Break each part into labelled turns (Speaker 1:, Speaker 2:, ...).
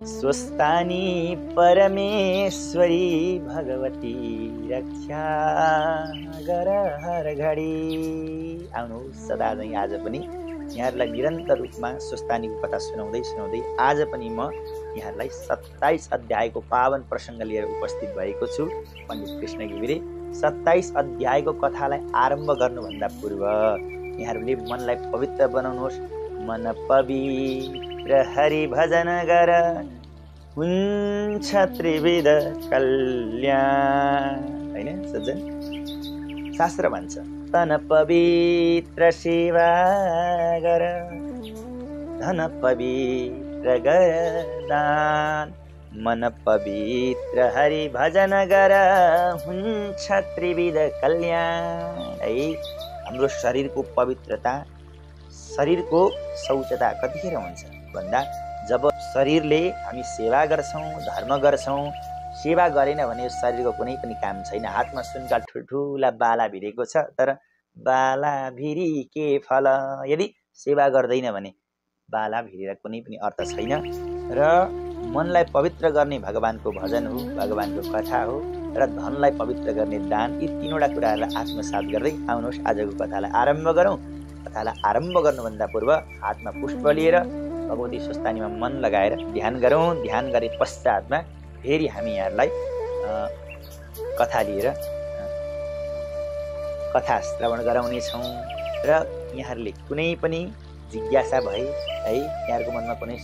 Speaker 1: स्वस्थानी परमेश्वरी भगवती रक्षा गर हर घडी। आउनुहोस् सदा झैं आज पनि यहाँहरूलाई निरन्तर रूपमा स्वस्थानीको कथा सुनाउँदै आज पनि म यहाँहरूलाई 27 अध्यायको पावन प्रसङ्ग लिएर उपस्थित भएको छु। पण्डित कृष्ण घिमिरे 27 अध्यायको कथालाई आरम्भ गर्नुभन्दा पूर्व यहाँहरूले मनलाई पवित्र बनाउनुहोस्। मन पवित्र हरि भजन गर हुन्छ त्रिविध कल्याण। हैन सज्जन, शास्त्र भन्छ तन पवित्र सेवा गर धन पवित्र गर दान। मन पवित्र हरि भजन गर हुन्छ त्रिविध कल्याण। है हाम्रो शरीरको पवित्रता, शरीरको शौचता कतिखेर हुन्छ भन्दा जब शरीरले हामी सेवा गर्छौँ, धर्म गर्छौँ। सेवा गरेन भने शरीरको कुनै पनि काम छैन। हातमा सुनका ठुल्ठुला बाला भिरेको छ, तर बाला भिरी के फल? यदि सेवा गर्दैन भने बाला भिरेर कुनै पनि अर्थ छैन। र मनलाई पवित्र गर्ने भगवानको भजन हो, भगवानको कथा हो, र धनलाई पवित्र गर्ने दान। यी तीनवटा कुराहरूलाई आत्मसात गर्दै आउनुहोस् आजको कथालाई आरम्भ गरौँ। कथालाई आरम्भ गर्नुभन्दा पूर्व हातमा पुष्प लिएर भगवती स्वस्थानीमा मन लगाएर ध्यान गरौँ। ध्यान गरे पश्चातमा फेरि हामी यहाँहरूलाई कथा लिएर कथा श्रवण गराउनेछौँ। र यहाँहरूले कुनै पनि जिज्ञासा भए, है यहाँहरूको मनमा कुनै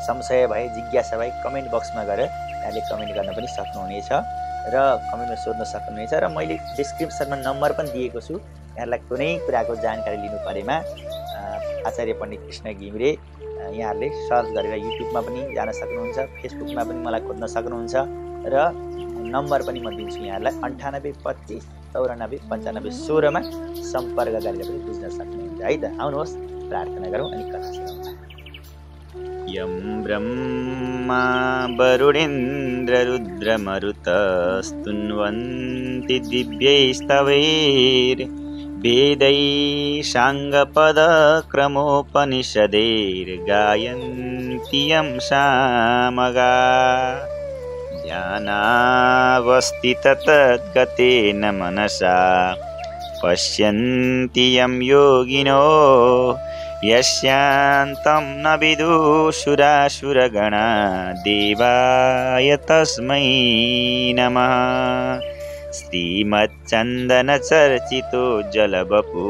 Speaker 1: संशय भए, जिज्ञासा भए कमेन्ट बक्समा गएर यहाँले कमेन्ट गर्न पनि सक्नुहुनेछ र कमेन्टमा सोध्न सक्नुहुनेछ। र मैले डिस्क्रिप्सनमा नम्बर पनि दिएको छु। यहाँहरूलाई कुनै कुराको जानकारी लिनु परेमा आचार्य पण्डित कृष्ण घिमिरे यहाँहरूले सर्च गरेर युट्युबमा पनि जान सक्नुहुन्छ, फेसबुकमा पनि मलाई खोज्न सक्नुहुन्छ। र नम्बर पनि म दिन्छु यहाँहरूलाई 98 25 94 95 16मा सम्पर्क गरेर पनि बुझ्न सक्नुहुन्छ। है त आउनुहोस् प्रार्थना गरौँ अनि कथा सुनौँ। यं ब्रह्मा वरुणेन्द्र रुद्रमरुतस्तुन्वन्ति दिव्यैस्तवैर् वेदै साङ्गपदक्रमोपनिषदैर्गायन्ति यं सामगा। ध्यानावस्थिततद्गतेन मनसा पश्यन्ति यं योगिनो यस्यान्तं न विदुषुरासुरगणा। देवाय तस्मै नमः। श्रीमच्चन्दनचर्चितो जलवपु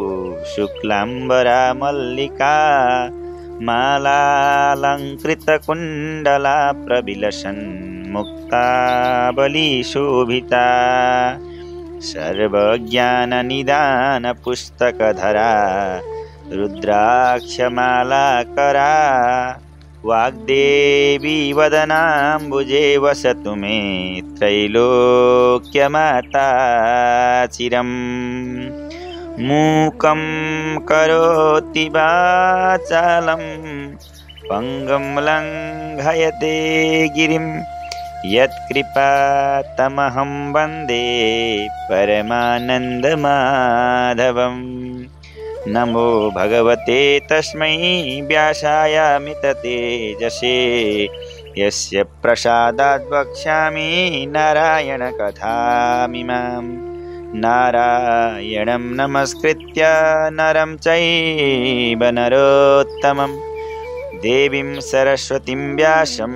Speaker 1: शुक्लाम्बरा मल्लिका मालालङ्कृतकुण्डला प्रविलसन् मुक्तावलीशोभिता। सर्वज्ञाननिदानपुस्तकधरा रुद्राक्षमालाकरा वाग्देवी वदनाम्बुजे वसतु मे त्रैलोक्यमाता चिरम्। मूकं करोति वाचालं पङ्गुं लङ्घयते गिरिं यत्कृपातमहं वन्दे परमानन्दमाधवम्। नमो भगवते तस्मै व्यासायामिततेजसे यस्य प्रसादात् वक्ष्यामि नारायणकथामिमाम्। नारायणं नमस्कृत्य नरं चैव नरोत्तमं देवीं सरस्वतीं व्यासं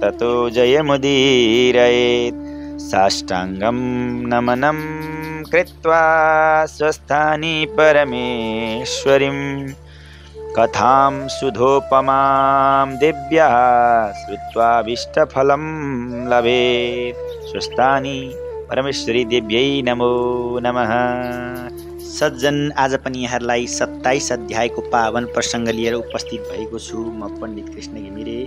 Speaker 1: ततो जयमुदीरयेत्। साष्टाङ्गं नमनं कृत्वा स्वस्थानी परमेश्वरीं कथां सुधोपमां दिव्या श्रुत्वाभीष्टफलं लभेत्। स्वस्थानी परमेश्वरी देव्यै नमो नमः। सज्जन, आज पनि यहाँहरूलाई 27 अध्यायको पावन प्रसङ्ग लिएर उपस्थित भएको छु म पण्डित कृष्ण घिमिरे।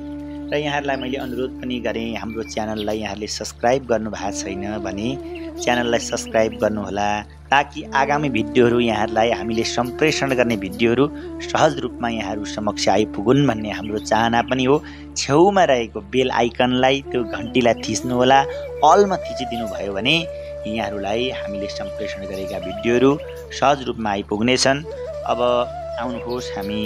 Speaker 1: र यहाँहरूलाई मैले अनुरोध पनि गरेँ, हाम्रो च्यानललाई यहाँहरूले सब्सक्राइब गर्नुभएको छैन भने च्यानललाई सब्सक्राइब गर्नुहोला, ताकि आगामी भिडियोहरू यहाँहरूलाई हामीले सम्प्रेषण गर्ने भिडियोहरू सहज रूपमा यहाँहरू समक्ष आइपुगुन् भन्ने हाम्रो चाहना पनि हो। छेउमा रहेको बेल आइकनलाई, त्यो घन्टीलाई थिच्नुहोला। अलमा थिचिदिनु भयो भने यहाँहरूलाई हामीले सम्प्रेषण गरेका भिडियोहरू सहज रूपमा आइपुग्नेछन्। अब आउनुहोस् हामी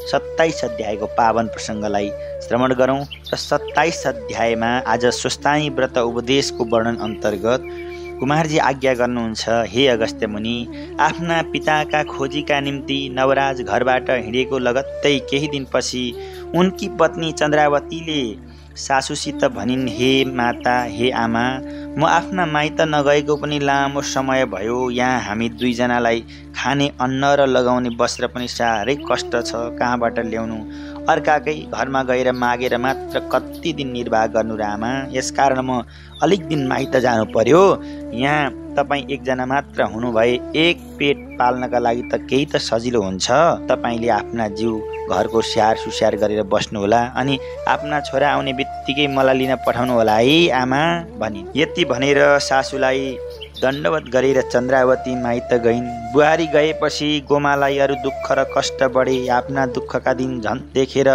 Speaker 1: 27 अध्यायको पावन प्रसङ्गलाई श्रवण गरौँ र 27 अध्यायमा आज स्वस्थानी व्रत उपदेशको वर्णन अन्तर्गत कुमारजी आज्ञा गर्नुहुन्छ, हे अगस्त्य मुनि, आफ्ना पिताका खोजीका निम्ति नवराज घरबाट हिँडेको लगत्तै केही दिनपछि उनकी पत्नी चन्द्रावतीले सासूसित भनिन्, हे माता, हे आमा, म आफ्ना माइत नगएको पनि लामो समय भयो। यहाँ हामी दुईजनालाई खाने अन्न र लगाउने वस्त्र पनि साह्रै कष्ट छ, कहाँबाट ल्याउनु? अर्काकै घरमा गएर मागेर मात्र कति दिन निर्वाह गर्नु र आमा? यसकारण म अलिक दिन माइत जानु पर्यो। यहाँ तपाईँ एकजना मात्र हुनुभए एक पेट पाल्नका लागि त केही त सजिलो हुन्छ। तपाईँले आफ्ना जिउ घरको स्याहार सुस्याहार गरेर बस्नुहोला, अनि आफ्ना छोरा आउने बित्तिकै मलाई लिन पठाउनु होला है आमा भनिन्। यति भनेर सासूलाई दण्डवत गरेर चन्द्रावती माइत गइन्। बुहारी गएपछि गोमालाई अरू दुःख र कष्ट बढे। आफ्ना दुःखका दिन झन् देखेर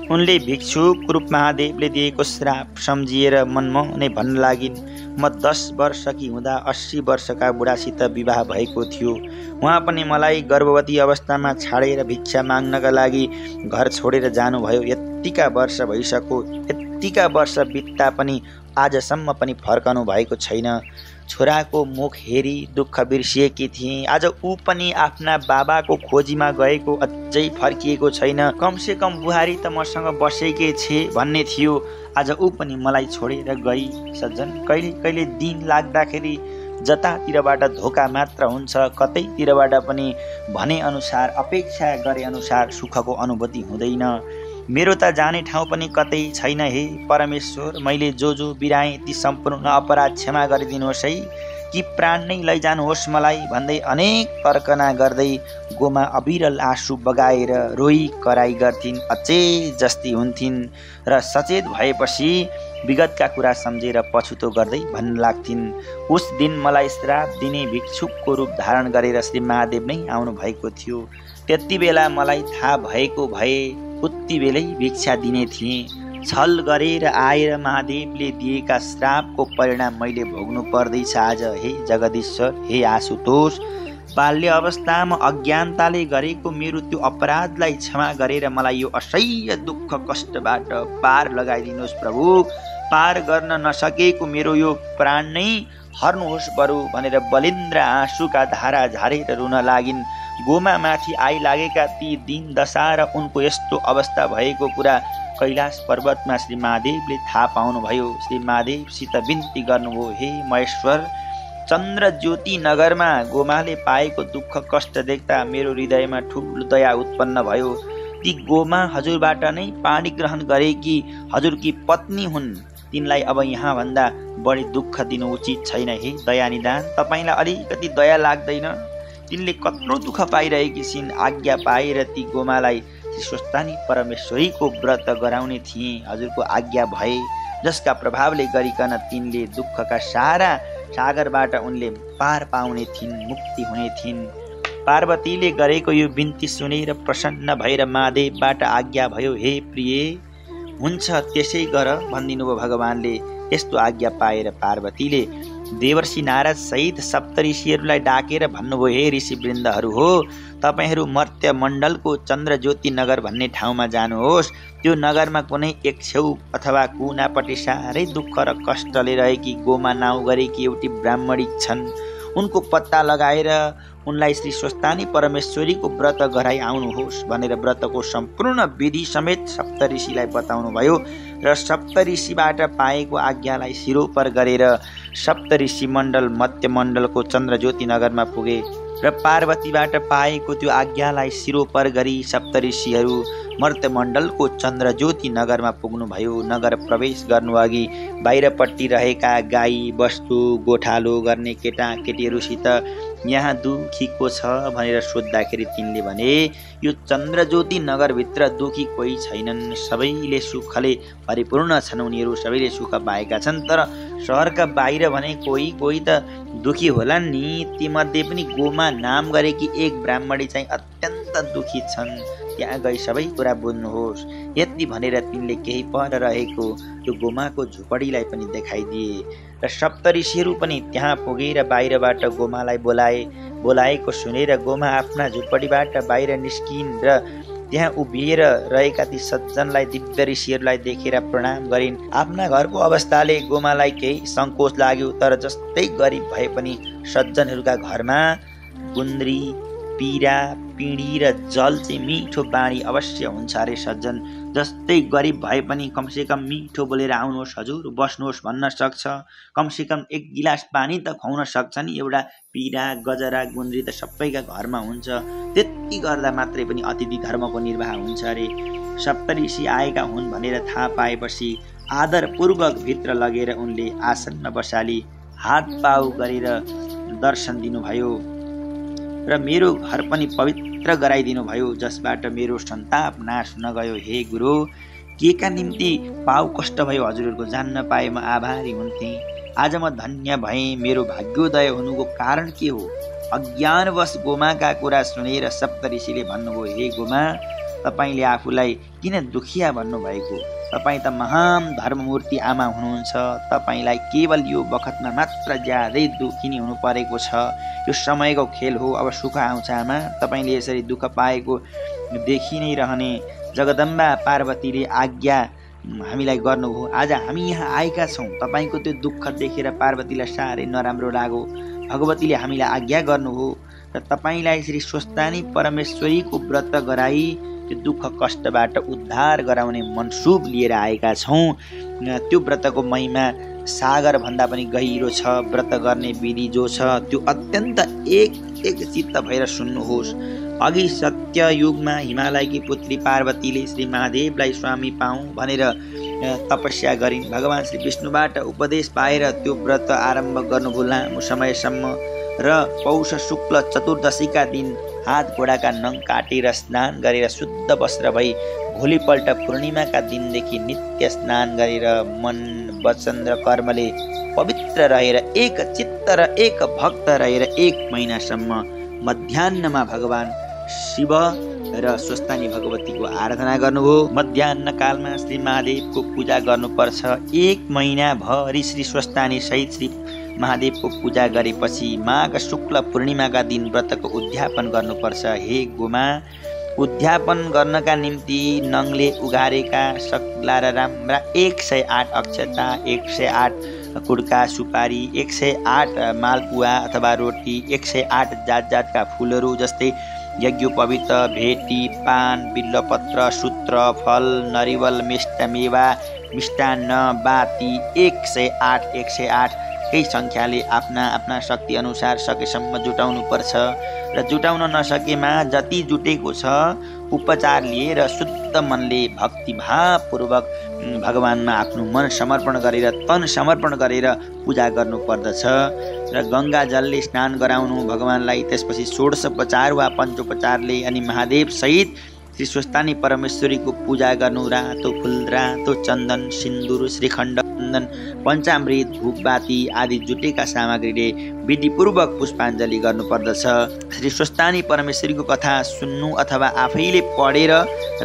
Speaker 1: उनले भिक्षुक रूप महादेवले दिएको श्राप सम्झिएर मनमा नै भन्न लागिन्, म 10 वर्षकी हुँदा 80 वर्षका बुढासित विवाह भएको थियो। उहाँ पनि मलाई गर्भवती अवस्थामा छाडेर भिक्षा माग्नका लागि घर छोडेर जानुभयो। यत्तिका वर्ष भइसक्यो, यत्तिका वर्ष बित्दा पनि आजसम्म पनि फर्कनु भएको छैन। छोराको मुख हेरी दुःख बिर्सिएकी थिएँ। आज ऊ पनि आफ्ना बाबाको खोजीमा गएको अझै फर्किएको छैन। कमसे कम बुहारी त मसँग बसेकै छे भन्ने थियो, आज ऊ पनि मलाई छोडेर गई। सज्जन, कहिले कहिले दिन लाग्दाखेरि जतातिरबाट धोका मात्र हुन्छ, कतैतिरबाट पनि भने अनुसार अपेक्षा गरे अनुसार सुखको अनुभूति हुँदैन। मेरो त जाने ठाउँ पनि कतै छैन। हे परमेश्वर, मैले जो बिराएँ ती सम्पूर्ण अपराध क्षमा गरिदिनुहोस् है, कि प्राण नै लैजानुहोस् मलाई भन्दै अनेक तर्कना गर्दै गोमा अविरल आँसु बगाएर रोई कराई गर्थिन्, अचेत जस्ती हुन्थिन् र सचेत भएपछि विगतका कुरा सम्झेर पछुतो गर्दै भन्न लाग्थिन्, उस दिन मलाई श्राप दिने भिक्षुकको रूप धारण गरेर श्री महादेव नै आउनु भएको थियो। त्यति बेला मलाई थाहा भएको भए उति बेलै भिक्षा दिने थिएँ। छल गरेर आएर महादेवले दिएका श्रापको परिणाम मैले भोग्नु पर्दैछ आज। हे जगदीश्वर, हे आशुतोष, बाल्य अवस्थामा अज्ञानताले गरेको मेरो त्यो अपराधलाई क्षमा गरेर मलाई यो असह्य दुःख कष्टबाट पार लगाइदिनुहोस् प्रभु। पार गर्न नसकेको मेरो यो प्राण नै हर्नुहोस् बरु भनेर बलिन्द्र आँसुका धारा झारेर रुन लागिन्। गोमा माथि आइलागेका ती दिन दशा र उनको यस्तो अवस्था भएको कुरा कैलाश पर्वतमा श्री महादेवले थाहा पाउनुभयो। श्री महादेवसित बिन्ती गर्नुभयो, हे महेश्वर, चन्द्र ज्योति नगरमा गोमाले पाएको दुःख कष्ट देख्दा मेरो हृदयमा ठुलो दया उत्पन्न भयो। ती गोमा हजुरबाट नै पानी ग्रहण गरेकी हजुरकी पत्नी हुन्, तिनलाई अब यहाँ भन्दा बढी दुःख दिनु उचित छैन। हे दयानिदान, तपाईँलाई अलिकति दया लाग्दैन? तिनले कत्रो दुःख पाइरहेकी छिन्। आज्ञा पाएर ती गोमालाई श्री स्वस्थानी परमेश्वरीको व्रत गराउने थिए। हजुरको आज्ञा भए, जसका प्रभावले गरिकन तिनले दुःखका सारा सागरबाट उनले पार पाउने थिइन्, मुक्ति हुने थिइन्। पार्वतीले गरेको यो बिन्ती सुनेर प्रसन्न भएर महादेवबाट आज्ञा भयो, हे प्रिय, हुन्छ त्यसै गर भनिदिनु भयो भगवानले। यस्तो आज्ञा पाएर पार्वतीले देवर्षि नारद सहित सप्तऋषिहरूलाई डाकेर भन्नुभयो, हे ऋषिवृन्दहरू हो, तपाईँहरू मर्त्य मण्डलको चन्द्र ज्योति नगर भन्ने ठाउँमा जानुहोस्। त्यो नगरमा कुनै एक छेउ अथवा कुनापट्टि साह्रै दुःख र कष्टले रहेकी गोमा नाउँ गरेकी एउटी ब्राह्मणी छन्। उनको पत्ता लगाएर उनलाई श्री स्वस्थानी परमेश्वरीको व्रत गराई आउनुहोस् भनेर व्रतको सम्पूर्ण विधि समेत सप्तऋषिलाई बताउनुभयो र सप्तऋषिबाट पाएको आज्ञालाई शिरोपर गरेर सप्तऋषि मण्डल मत्य मण्डलको चन्द्रज्योति नगरमा पुगे र पार्वतीबाट पाएको त्यो आज्ञालाई शिरोपर गरी सप्तऋषिहरू मर्त्यमण्डलको चन्द्रज्योति नगरमा पुग्नुभयो। नगर प्रवेश गर्नुअघि बाहिरपट्टि रहेका गाई बस्तु गोठालो गर्ने केटाकेटीहरूसित यहाँ दुखी को छ भनेर सोद्धाखेरि तिनले भने, यो चन्द्रज्योति नगरभित्र दुखी कोही छैनन्, सबैले सुखले परिपूर्ण छन्, उनीहरू सबैले सुख पाएका छन्। तर सहरका बाहिर भने कोही कोही त दुखी होलान् नि। तीमध्ये पनि गोमा नाम गरेकी एक ब्राह्मणी चाहिँ अत्यन्त दुखी छन्, त्यहाँ गई सबै कुरा बुझ्नुहोस्। यति भनेर तिनले केही पर रहेको त्यो गोमाको झुपडीलाई पनि देखाइदिए र सप्तऋषिहरू पनि त्यहाँ पुगेर बाहिरबाट गोमालाई बोलाएको सुनेर गोमा आफ्ना झुपडीबाट बाहिर निस्किन् र त्यहाँ उभिएर रहेका ती सज्जनलाई दिव्य ऋषिहरूलाई देखेर प्रणाम गरिन्। आफ्ना घरको अवस्थाले गोमालाई केही सङ्कोच लाग्यो, तर जस्तै गरिब भए पनि सज्जनहरूका घरमा गुन्द्री, पिरा, पिँढी र जल चाहिँ मिठो बाणी अवश्य हुन्छ अरे। सज्जन जस्तै गरिब भए पनि कमसेकम मिठो बोलेर आउनुहोस् हजुर, बस्नुहोस् भन्न सक्छ। कमसेकम एक गिलास पानी त खुवाउन सक्छ नि। एउटा पिरा, गजरा, गुन्द्री त सबैका घरमा हुन्छ। त्यति गर्दा मात्रै पनि अतिथि धर्मको निर्वाह हुन्छ अरे। सप्तऋषि आएका हुन् भनेर थाहा पाएपछि आदरपूर्वक भित्र लगेर उनले आसनमा बसाली हात पाउ गरेर दर्शन दिनुभयो र मेरो घर पनि पवित्र गराइदिनु भयो, जसबाट मेरो सन्ताप नाश नगयो। हे गुरु, केका निम्ति पाउ कष्ट भयो हजुरहरूको जान्न पाए म आभारी हुन्थेँ। आज म धन्य भएँ। मेरो भाग्योदय हुनुको कारण के हो? अज्ञानवश गोमाका कुरा सुनेर सप्तऋषिले भन्नुभयो, हे गोमा, तपाईँले आफूलाई किन दुखिया भन्नुभएको? तपाईँ त महान धर्ममूर्ति आमा हुनुहुन्छ। तपाईँलाई केवल यो बखतमा मात्र ज्यादै दुखिनी हुनु परेको छ। यो समयको खेल हो, अब सुख आउँछ आमा। तपाईँले यसरी दुःख पाएको देखि नै रहने जगदम्बा पार्वतीले आज्ञा हामीलाई गर्नुभयो। आज हामी यहाँ आएका छौँ। तपाईँको त्यो दुःख देखेर पार्वतीलाई साह्रै नराम्रो लाग्यो। भगवतीले हामीलाई आज्ञा गर्नुभयो र तपाईँलाई श्री स्वस्तानी परमेश्वरीको व्रत गराई त्यो दुःख कष्टबाट उद्धार गराउने मनसुब लिएर आएका छौँ। त्यो व्रतको महिमा सागर भन्दा पनि गहिरो छ। व्रत गर्ने विधि जो छ त्यो अत्यन्त एक चित्त भएर सुन्नुहोस्। अघि सत्य युगमा हिमालयकी पुत्री पार्वतीले श्री महादेवलाई स्वामी पाऊँ भनेर तपस्या गरिन्। भगवान श्री विष्णुबाट उपदेश पाएर त्यो व्रत आरम्भ गर्नुभयो लामो समयसम्म र पौष शुक्ल चतुर्दशीका दिन हात घोडाका नङ काटेर स्नान गरेर शुद्ध वस्त्र भई भोलिपल्ट पूर्णिमाका दिनदेखि नित्य स्नान गरेर मन, वचन र कर्मले पवित्र रहेर एक चित्त र एक भक्त रहेर 1 महिनासम्म मध्याह्नमा भगवान शिव र स्वस्तानी भगवतीको आराधना गर्नुभयो। मध्याह्न कालमा श्री महादेवको पूजा गर्नुपर्छ। 1 महिनाभरि श्री स्वस्तानी सहित श्री महादेवको पूजा गरेपछि माघ शुक्ल पूर्णिमाका दिन व्रतको उद्यापन गर्नुपर्छ। हे गोमा, उद्यापन गर्नका निम्ति नङले उघारेका सक्ला र राम्रा 108 अक्षता, 108 कुड्का सुपारी, 108 मालपुवा अथवा रोटी, 108 जात जातका फुलहरू जस्तै यज्ञोपवीत, भेटी, पान, बिल्वपत्र, सूत्र, फल, नरिवल, मेवा, मिष्टान्न, बाती 108 केही सङ्ख्याले आफ्ना शक्ति अनुसार सकेसम्म जुटाउनु पर्छ र जुटाउन नसकेमा जति जुटेको छ उपचार लिएर शुद्ध मनले भक्तिभावपूर्वक भगवानमा आफ्नो मन समर्पण गरेर तन समर्पण गरेर पूजा गर्नुपर्दछ र गङ्गा जलले स्नान गराउनु भगवानलाई। त्यसपछि षोडशोपचार वा पञ्चोपचारले अनि महादेव सहित श्री स्वस्तानी परमेश्वरीको पूजा गर्नु। रातो फुल, रातो चन्दन, सिन्दुर, श्रीखण्ड, चन्दन, पञ्चामृत, धूपबाती आदि जुटेका सामग्रीले विधिपूर्वक पुष्पाञ्जली गर्नुपर्दछ। श्री स्वस्तानी परमेश्वरीको कथा सुन्नु अथवा आफैले पढेर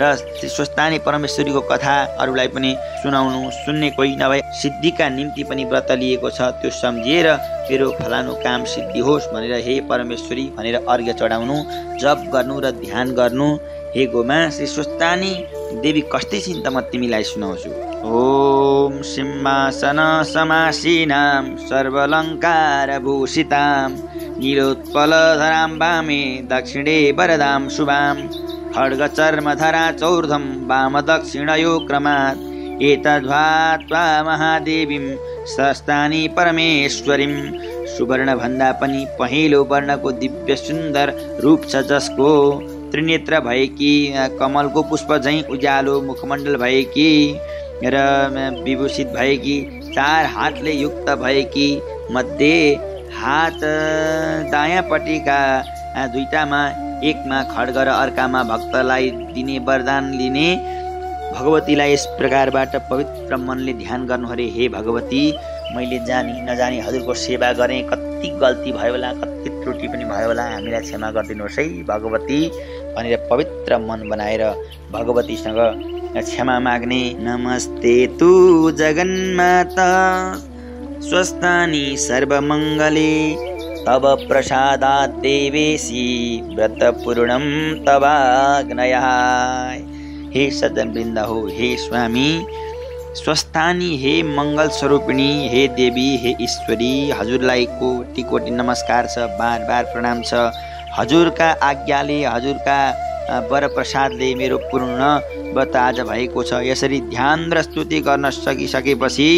Speaker 1: र श्री स्वस्तानी परमेश्वरीको कथा अरूलाई पनि सुनाउनु। सुन्ने कोही नभए सिद्धिका निम्ति पनि व्रत लिएको छ त्यो सम्झिएर मेरो फलानु काम सिद्धि होस् भनेर हे परमेश्वरी भनेर अर्घ्य चढाउनु, जप गर्नु र ध्यान गर्नु। हे गोमा, श्री स्वस्तानी देवी कस्तै छिन् त म तिमीलाई सुनाउँछु। ओम सिंहासन समासीनां सर्वलङ्कार भूषितां नीलोत्पलधरां वामे दक्षिणे वरदां शुभां खड्गचर्मधरा चौर्धं वाम दक्षिणयो क्रमात् एतद्ध्वात्वा महादेवीं स्वस्तानी परमेश्वरीं। सुवर्ण भन्दा पनि पहेँलो वर्णको दिव्य सुन्दर रूप छ, जसको त्रिनेत्र भएकी, कमलको पुष्प झैँ उज्यालो मुखमण्डल भएकी र विभूषित भएकी, 4 हातले युक्त भएकी, मध्ये हात दायाँपट्टिका 2टामा एकमा खड्ग र अर्कामा भक्तलाई दिने वरदान लिने भगवतीलाई यस प्रकारबाट पवित्र मनले ध्यान गर्नु अरे। हे भगवती, मैले जानी नजानी हजुरको सेवा गरेँ, कति गल्ती भयो होला, कति त्रुटि पनि भयो होला, हामीलाई क्षमा गरिदिनुहोस् है भगवती भनेर पवित्र मन बनाएर भगवतीसँग क्षमा माग्ने। नमस्ते तु जगन्माता स्वस्तानी सर्वमङ्गले तव प्रसादात् देवेशी व्रतपूर्णं तवाग्नयः। हे सज्जनवृन्द हो, हे स्वामी स्वस्थानी, हे मङ्गल स्वरूपिणी, हे देवी, हे ईश्वरी, हजुरलाई कोटि कोटि नमस्कार छ, बार बार प्रणाम छ। हजुरका आज्ञाले, हजुरका वरप्रसादले मेरो पूर्ण व्रत आज भएको छ। यसरी ध्यान र स्तुति गर्न सकिसकेपछि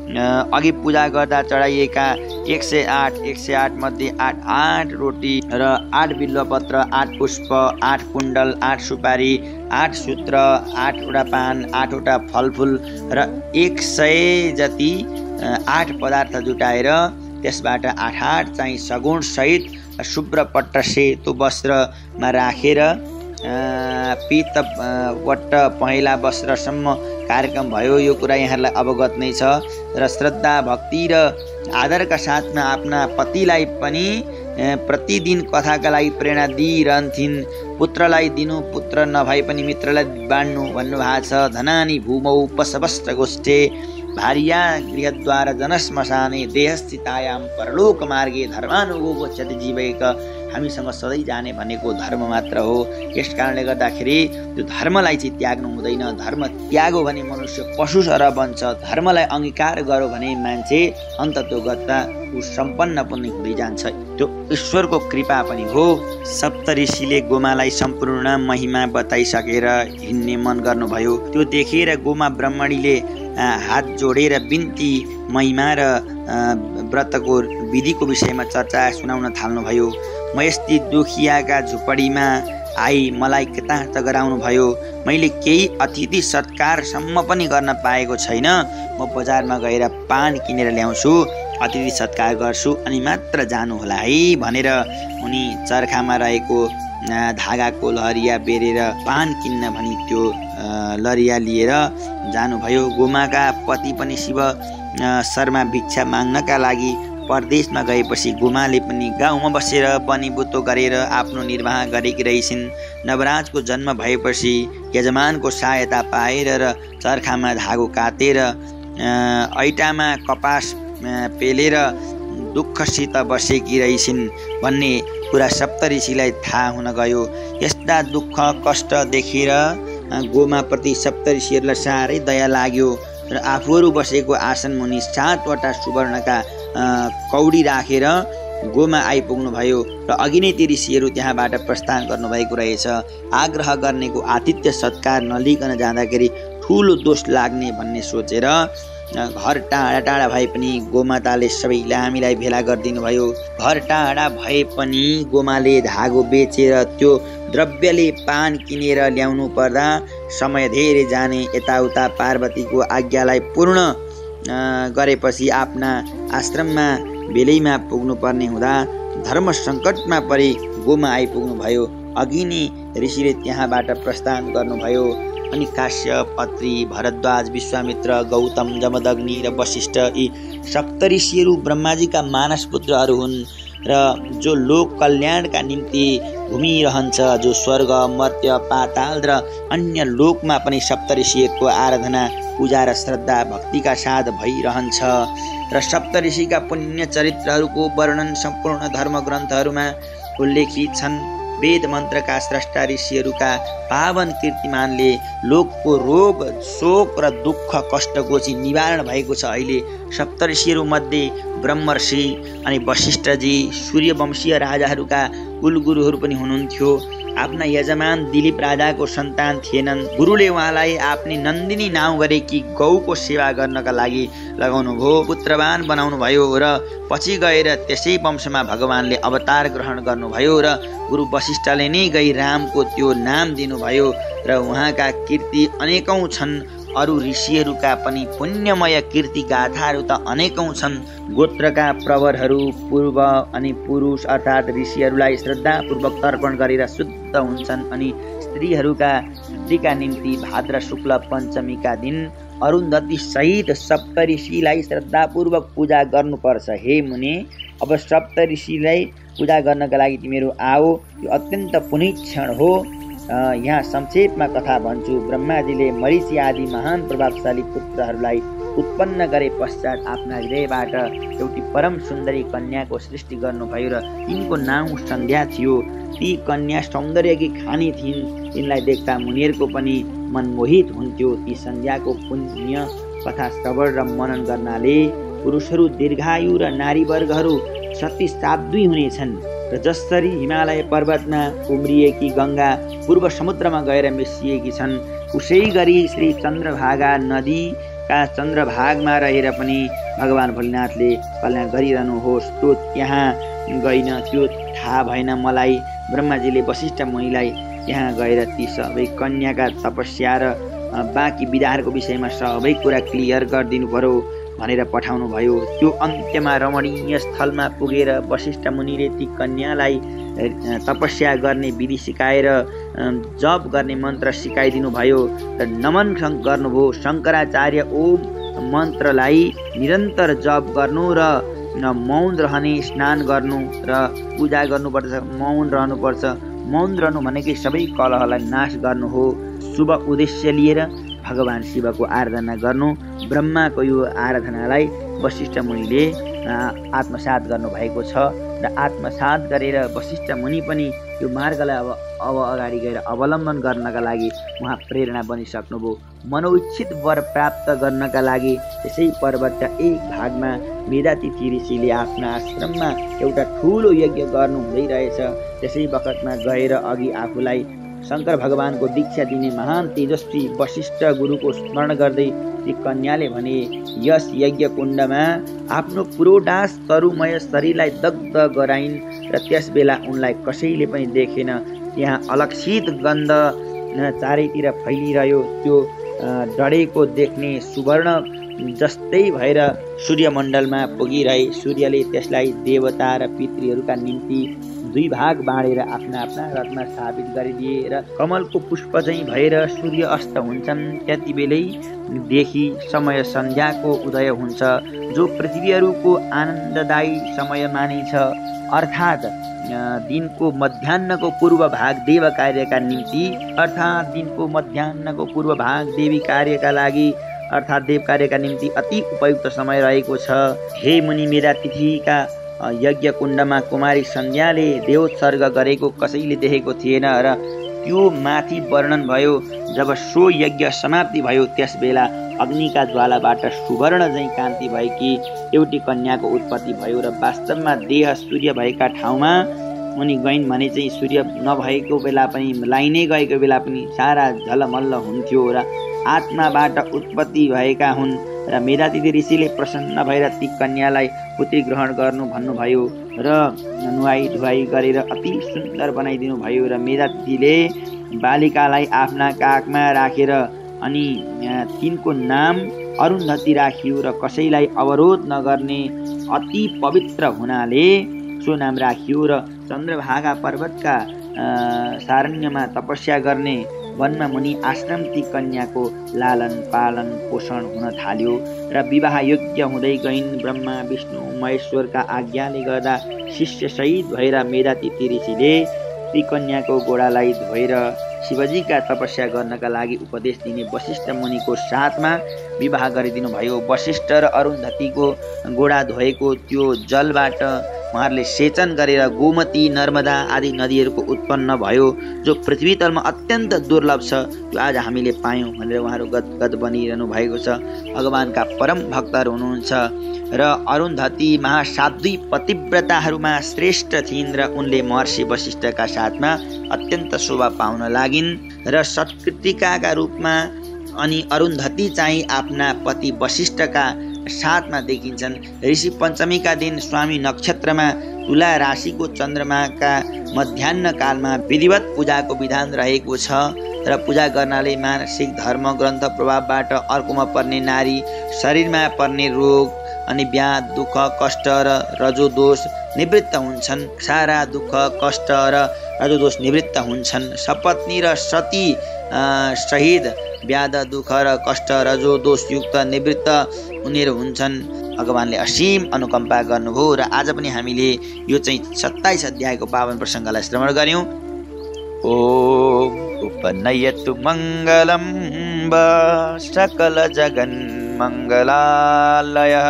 Speaker 1: अघि पूजा गर्दा चढाइएका 108 मध्ये 8 रोटी र 8 बिल्वपत्र, 8 पुष्प, 8 कुण्डल, 8 सुपारी, 8 सूत्र, 8वटा पान, 8वटा फलफुल र 100 जति 8 पदार्थ जुटाएर त्यसबाट 8 चाहिँ सगुण सहित शुभ्र पट्ट सेतो वस्त्रमा राखेर पीत वट्ट पहेँला वस्त्रसम्म कार्यक्रम भयो। यो कुरा यहाँलाई अवगत नै छ। र श्रद्धा भक्ति र आदरका साथमा आफ्ना पतिलाई पनि प्रतिदिन कथाका लागि प्रेरणा दिइरहन्थिन्। पुत्रलाई दिनु, पुत्र नभए पनि मित्रलाई बाँड्नु भन्नुभएको छ। धनानी भूमौ पशवस्त्र गोष्ठे भार्या गृहद्वार जनश्मशाने देहस्थितायाम परलोक मार्गे धर्मानुगो गच्छति जीवैक। हामीसँग सधैँ जाने भनेको धर्म मात्र हो। यस कारणले गर्दाखेरि त्यो धर्मलाई चाहिँ त्याग्नु हुँदैन। धर्म त्यागो भने मनुष्य पशु सरह बन्छ। धर्मलाई अंगीकार गर्यो भने मान्छे अन्ततोगत्ता ऊ सम्पन्न पनि हुँदै जान्छ। त्यो ईश्वरको कृपा पनि हो। सप्तऋषिले गोमालाई सम्पूर्ण महिमा बताइसकेर हिँड्ने मन गर्नुभयो। त्यो देखेर गोमा ब्राह्मणीले हात जोडेर बिन्ती, महिमा र व्रतको विधिको विषयमा चर्चा सुनाउन थाल्नुभयो। म यस्ती दुखियाका झुपडीमा आई मलाई कृतार्थ गराउनु भयो। मैले केही अतिथि सत्कारसम्म पनि गर्न पाएको छैन। म बजारमा गएर पान किनेर ल्याउँछु, अतिथि सत्कार गर्छु अनि मात्र जानुहोला है भनेर उनी चर्खामा रहेको धागाको लहरिया बेरेर पान किन्न भनी त्यो लहरिया लिएर जानुभयो। गोमाका पति पनि शिव शर्मा भिक्षा माग्नका लागि परदेशमा गएपछि गोमाले पनि गाउँमा बसेर बनीबुतो गरेर आफ्नो निर्वाह गरेकी रहेछिन्। नवराजको जन्म भएपछि यजमानको सहायता पाएर र चर्खामा धागो काटेर ऐटामा कपास पेलेर दुःखसित बसेकी रहेछिन् भन्ने कुरा सप्तऋषिलाई थाहा हुन गयो। यस्ता दुःख कष्ट देखेर गोमाप्रति सप्तऋषिहरूलाई साह्रै दया लाग्यो र आफूहरू बसेको आसन मुनि 7वटा सुवर्णका कौडी राखेर गोमा आइपुग्नु भयो र अघि नै ती ऋषिहरू त्यहाँबाट प्रस्थान गर्नुभएको रहेछ। आग्रह गर्नेको आतिथ्य सत्कार नलिकन जाँदाखेरि ठुलो दोष लाग्ने भन्ने सोचेर घर टाढा टाढा भए पनि गोमाताले सबैलाई हामीलाई भेला गरिदिनु भयो। घर टाढा भए पनि गोमाले धागो बेचेर त्यो द्रव्यले पान किनेर ल्याउनु पर्दा समय धेरै जाने। यताउता पार्वतीको आज्ञालाई पूर्ण गरेपछि आफ्ना आश्रममा बेलैमा पुग्नुपर्ने हुँदा धर्म सङ्कटमा परि गोमा आइपुग्नु भयो। अघि नै ऋषिले त्यहाँबाट प्रस्थान गर्नुभयो। अनि काश्यप, अत्रि, भरद्वाज, विश्वामित्र, गौतम, जमदग्नि र वशिष्ठ यी सप्तऋषिहरू ब्रह्माजीका मानस पुत्रहरू हुन् र जो लोक कल्याणका निम्ति घुमिरहन्छ। जो स्वर्ग, मर्त्य, पाताल र अन्य लोकमा पनि सप्तऋषिहरूको आराधना, पूजा र श्रद्धा भक्तिका साथ भइरहन्छ। र सप्तऋषिका पुण्य चरित्रहरूको वर्णन सम्पूर्ण धर्मग्रन्थहरूमा उल्लेखित छन्। वेद मन्त्रका स्रष्टा ऋषिहरूका पावन कीर्तिमानले लोकको रोग, शोक र दुःख कष्टको चाहिँ निवारण भएको छ। अहिले सप्तऋषिहरू मध्ये ब्रह्मर्षि अनि वशिष्ठजी सूर्यवंशीय राजाहरूका कुलगुरुहरू पनि हुनुहुन्थ्यो। आफ्ना यजमान दिलीप राजाको सन्तान थिएनन्। गुरुले उहाँलाई आफ्नी नन्दिनी नाउँ गरेकी गौको सेवा गर्नका लागि लगाउनु भयो, पुत्रवान बनाउनु भयो र पछि गएर त्यसै वंशमा भगवानले अवतार ग्रहण गर्नुभयो र गुरु वशिष्ठले नै गई रामको त्यो नाम दिनुभयो र उहाँका कीर्ति अनेकौं छन्। अरू ऋषिहरूका पनि पुण्यमय कीर्ति गाथाहरू त अनेकौं छन्। गोत्रका प्रवरहरू पूर्व अनि पुरुष अर्थात् ऋषिहरूलाई श्रद्धापूर्वक तर्पण गरेर शुद्ध हुन्छन्। अनि स्त्रीहरूका शुद्धिका निम्ति भाद्र शुक्ल पञ्चमीका दिन अरुन्धती सहित सप्तऋषिलाई श्रद्धापूर्वक पूजा गर्नुपर्छ। हे मुनि, अब सप्तऋषिलाई पूजा गर्नका लागि तिमीहरू आओ। यो अत्यन्त पुनीत क्षण हो। यहाँ संक्षेपमा कथा भन्छु। ब्रह्माजीले मरीचि आदि महान प्रभावशाली पुत्रहरूलाई उत्पन्न गरे पश्चात आफ्ना हृदयबाट एउटी परम सुन्दरी कन्याको सृष्टि गर्नुभयो र तिनको नाउँ सन्ध्या थियो। ती कन्या सौन्दर्यकी खानी थिइन्, तिनलाई देख्दा मुनिहरूको पनि मन मोहित हुन्थ्यो। ती सन्ध्याको पुण्य कथा श्रवण र मनन गर्नाले पुरुषहरू दीर्घायु र नारीवर्गहरू सती साध्वी हुनेछन् र जसरी हिमालय पर्वतमा उम्रिएकी गङ्गा पूर्व समुद्रमा गएर मिसिएकी छन्, उसै गरी श्री चन्द्रभागा नदीका चन्द्रभागमा रहेर पनि भगवान भोलेनाथले कल्याण गरिरहनुहोस्। त्यो त्यहाँ गइन त्यो थाहा भएन मलाई। ब्रह्माजीले वशिष्ठ मुनिलाई त्यहाँ गएर ती सबै कन्याका तपस्या र बाँकी विधाहरूको विषयमा सबै कुरा क्लियर गरिदिनु पर्यो भनेर पठाउनु भयो। त्यो अन्त्यमा रमणीय स्थलमा पुगेर वशिष्ठ मुनिले ती कन्यालाई तपस्या गर्ने विधि सिकाएर जप गर्ने मन्त्र सिकाइदिनु भयो र नमन गर्नुभयो। शङ्कराचार्य ओम मन्त्रलाई निरन्तर जप गर्नु र मौन रहने, स्नान गर्नु र पूजा गर्नुपर्छ। मौन रहनुपर्छ। मौन रहनु भनेकै सबै कलहलाई नाश गर्नु हो। शुभ उद्देश्य लिएर भगवान शिवको आराधना गर्नु। ब्रह्माको यो आराधनालाई वशिष्ठ मुनिले आत्मसात गर्नुभएको छ र आत्मसात गरेर वशिष्ठ मुनि पनि यो मार्गलाई अब अगाडि गएर अवलम्बन गर्नका लागि उहाँ प्रेरणा बनिसक्नुभयो। मनोइच्छित वर प्राप्त गर्नका लागि यसै पर्वतका एक भागमा मेधातिथि ऋषिले आफ्ना आश्रममा एउटा ठुलो यज्ञ गर्नु हुँदै रहेछ। त्यसै बखतमा गएर अघि आफूलाई शङ्कर भगवानको दीक्षा दिने महान तेजस्वी वशिष्ठ गुरुको स्मरण गर्दै ती कन्याले भने, यस यज्ञ कुण्डमा आफ्नो पुरोडास तरुमय शरीरलाई दग्ध गराइन् र त्यस बेला उनलाई कसैले पनि देखेन। त्यहाँ अलक्षित गन्ध चारैतिर फैलिरह्यो। त्यो डढेको देख्ने सुवर्ण जस्तै भएर सूर्यमण्डलमा पुगिरहे। सूर्यले त्यसलाई देवता र पितृहरूका निम्ति दुई भाग बाँडेर आफ्ना आफ्ना रथमा स्थापित गरिदिए र कमलको पुष्प चाहिँ भएर सूर्य अस्त हुन्छन्। त्यति बेलैदेखि समय सन्ध्याको उदय हुन्छ, जो पृथ्वीहरूको आनन्ददायी समय मानिन्छ। अर्थात् दिनको मध्याह्नको पूर्व भाग देव कार्यका निम्ति, अर्थात् दिनको मध्याह्नको पूर्व भाग देवी कार्यका लागि, अर्थात् देव कार्यका निम्ति अति उपयुक्त समय रहेको छ। हे मुनि, मेरा तिथिका यज्ञ कुण्डमा कुमारी सन्ध्याले देवोत्सर्ग गरेको कसैले देखेको थिएन र त्यो माथि वर्णन भयो। जब सो यज्ञ समाप्ति भयो त्यस बेला अग्निका ज्वालाबाट सुवर्ण झैँ कान्ति भएकी एउटी कन्याको उत्पत्ति भयो र वास्तवमा देह सूर्य भएका ठाउँमा उनी गइन् भने चाहिँ सूर्य नभएको बेला पनि, लाइनै गएको बेला पनि सारा झलमल्ल हुन्थ्यो र आत्माबाट उत्पत्ति भएका हुन्। र मेधातिथि ऋषिले प्रसन्न भएर ती कन्यालाई पुत्री ग्रहण गर्नु भन्नुभयो र नुहाई धुवाई गरेर अति सुन्दर बनाइदिनु भयो र मेधातिथिले बालिकालाई आफ्ना काखमा राखेर अनि तिनको नाम अरुन्धती राखियो र कसैलाई अवरोध नगर्ने अति पवित्र हुनाले सो नाम राखियो र चन्द्रभागा पर्वतका सारण्यमा तपस्या गर्ने वनमा मुनि आश्रम ती कन्याको लालन पालन पोषण हुन थाल्यो र विवाह योग्य हुँदै गइन्। ब्रह्मा विष्णु महेश्वरका आज्ञाले गर्दा शिष्य सहित भएर मेधातिथि ऋषिले ती कन्याको गोडालाई धोएर शिवजीका तपस्या गर्नका लागि उपदेश दिने वशिष्ठ मुनिको साथमा विवाह गरिदिनु भयो। वशिष्ठ र अरुन्धतीको गोडा धोएको त्यो जलबाट उहाँहरूले सेचन गरेर गोमती, नर्मदा आदि नदीहरूको उत्पन्न भयो, जो पृथ्वी तलमा अत्यन्त दुर्लभ छ। त्यो आज हामीले पायौँ भनेर उहाँहरू गदगद बनिरहनु भएको छ। भगवानका परम भक्तहरू हुनुहुन्छ र अरुन्धती महासाध्वी पतिव्रताहरूमा श्रेष्ठ थिइन् र उनले महर्षि वशिष्ठका साथमा अत्यन्त शोभा पाउन लागिन् र सत्कृतिकाका रूपमा अनि अरुन्धती चाहिँ आफ्ना पति वशिष्ठका साथमा देखिन्छन्। ऋषि पञ्चमीका दिन स्वामी नक्षत्रमा तुला राशिको चन्द्रमाका मध्याह्न कालमा विधिवत पूजाको विधान रहेको छ र पूजा गर्नाले मानसिक धर्म ग्रन्थ प्रभावबाट अर्कोमा पर्ने नारी, शरीरमा पर्ने रोग अनि व्याध, दुःख, कष्ट र रजोदोष निवृत्त हुन्छन्। सारा दुःख, कष्ट र रजोदोष निवृत्त हुन्छन्। सपत्नी र सती सहित व्याध, दुःख र कष्ट, रजोदोष युक्त निवृत्त उनीहरू हुन्छन्। भगवानले असीम अनुकम्पा गर्नुभयो र आज पनि हामीले यो चाहिँ 27 अध्यायको पावन प्रसङ्गलाई श्रवण गर्यौं। ओम उपनयतु मङ्गलं सकल जगन् मङ्गलालयः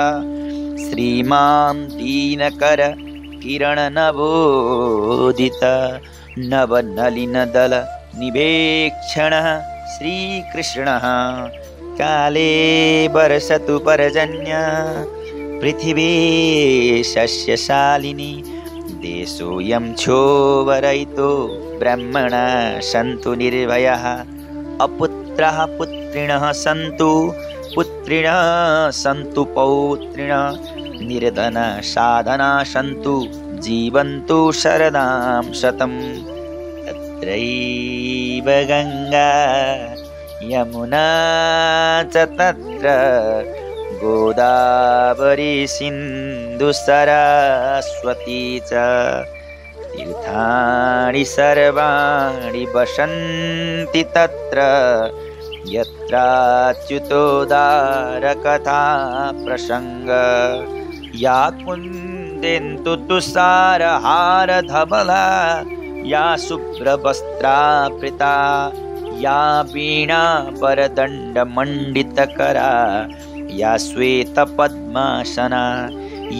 Speaker 1: श्रीमान् दीनकर किरण नवोदित नवनलिनदल निवेक्षणः श्रीकृष्णः काले वर्षतु पर्जन्य पृथिवी सस्यशालिनी देशोऽयं क्षोभरहितो ब्रह्मणा सन्तु निर्भयाः अपुत्राः पुत्रिणः सन्तु पुत्रिणः सन्तु पौत्रिणः निर्धना साधना सन्तु जीवन्तु शरदां शतम् तत्रैव गङ्गा यमुना च तत्र गोदावरी सिन्धु सरस्वती च तीर्थानि सर्वाणि वसन्ति तत्र यत्राच्युतोदारकथा प्रसङ्ग या कुन्देन्दु तुषारहारधवला या शुभ्रवस्त्रावृता या वीणा वरदण्डमण्डितकरा या श्वेतपद्मासना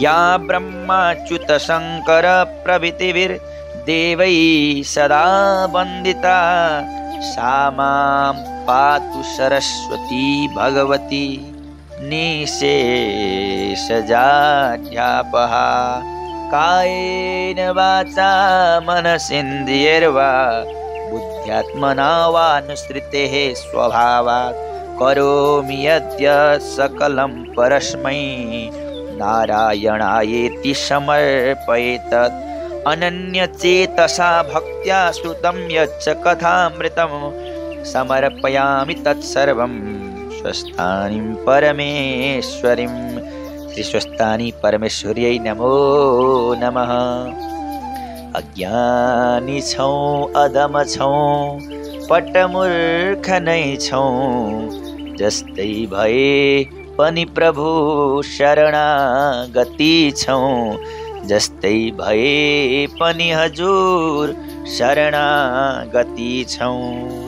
Speaker 1: या ब्रह्माच्युतशङ्कर प्रभृतिभिर्देवैः सदा वन्दिता सा मां पातु सरस्वती भगवती निःशेषजाड्यापहा कायेन वाचा मनसेन्द्रियैर्वा बुद्ध्यात्मना वानुसृतेः स्वभावात् करोमि यद्यत् सकलं परस्मै नारायणायेति समर्पयेतत् अनन्यचेतसा भक्त्या श्रुतं यच्च कथामृतं समर्पयामि तत्सर्वं स्वस्थानीं परमेश्वरीं श्रीस्वस्थानी परमेश्वर्यै नमो नमः। अज्ञानी छौं अधम छौं पटमूर्ख नै छौं जस्तै भए पनि प्रभु शरणागति छौं जस्तै भए पनि हजुर शरणागति छौं।